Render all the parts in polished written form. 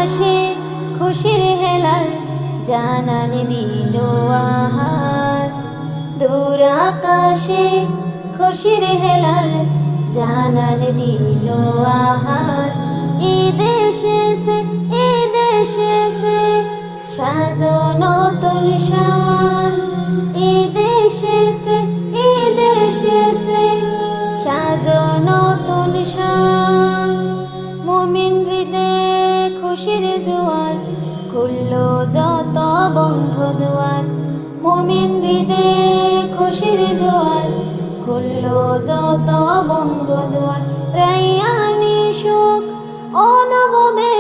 আকাশে খুশির হেলাল জানান দিল আহাস। দূর আকাশে খুশির হেলাল জানান দিল আহাস। ঈদ এসেছে, ঈদ এসেছে, সাজো নতুন সাজ। ঈদ এসেছে, ঈদ এসেছে, সাজো নতুন সাজ। মুমিন হৃদয়ে খুশির জোয়ার, খুললো যত বন্ধ দুয়ার। মুমিন হৃদয়ে খুশির জোয়ার, খুললো যত বন্ধ দুয়ার। রাইয়ানি সুখ অনুভবে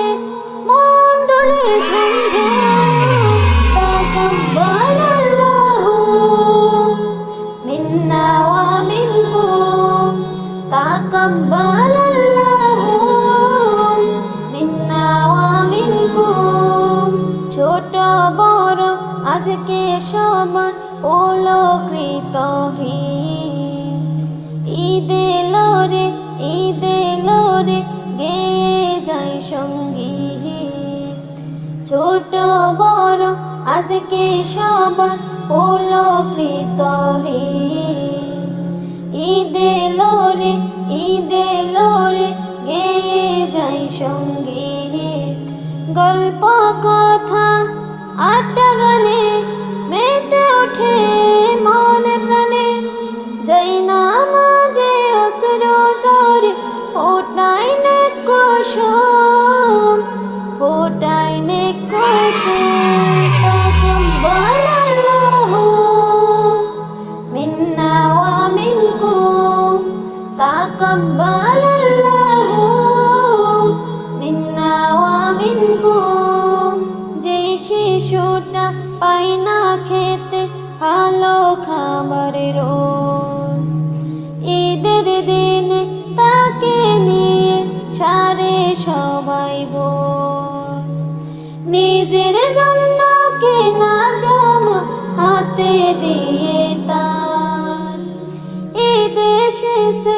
মন দোলে ঝুমঝুম। তাকাব্বালাল্লাহু মিন্না ওয়া মিনকুম, তাকাব্বালাল্লাহু মিন্না ওয়া মিনকুম। ছোট বড় আজকে সমান অলকৃত হৃদ। ঈদ এলো রে, ঈদ এলো রে, গেয়ে যায় সঙ্গীত। ছোট বড় আজকে সবার অলকৃত হৃদ। ঈদ এলো রে, ঈদ এলো রে, গেয়ে যায় সঙ্গীত। গল্প কথা আড্ডা গানে মেতে ওঠে মনে প্রাণে। যাই নামাজে অশ্রু ঝরে ফোটাই নে কুসুম, ফোটাই নে কুসুম। তাকাব্বালাল্লাহু মিন্না ওয়া মিনকুম, তাকাব্বালাল্লাহু মিন্না ওয়া মিনকুম। যে শিশুটা পায় না খেতে ভালো খাবার রোজ, ঈদের দিনে তাকে নিয়ে সারে সবাই বোস। নিজের জন্য কেনা জামা হাতে দিয়ে তার, ঈদ এসেছে,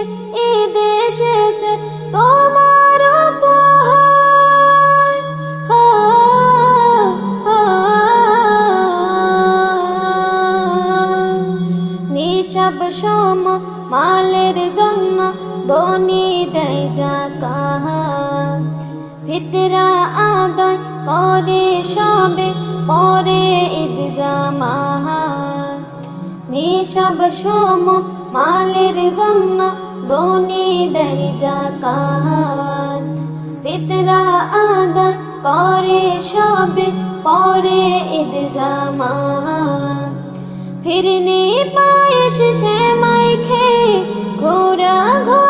ঈদ এসেছে, তোমার উপহার। নিসব সম মালের জন্য ধনী দেয় যাকাত। ফিতরা আদায় করে সবে পরে ঈদ জামাত। নিসব সম মালের জন্য ধনী দেয় যাকাত। ফিতরা আদায় করে সবে পরে ঈদ জামাত। ফিরনি পায়েস সেমাই খেয়ে ঘোরা ঘোরা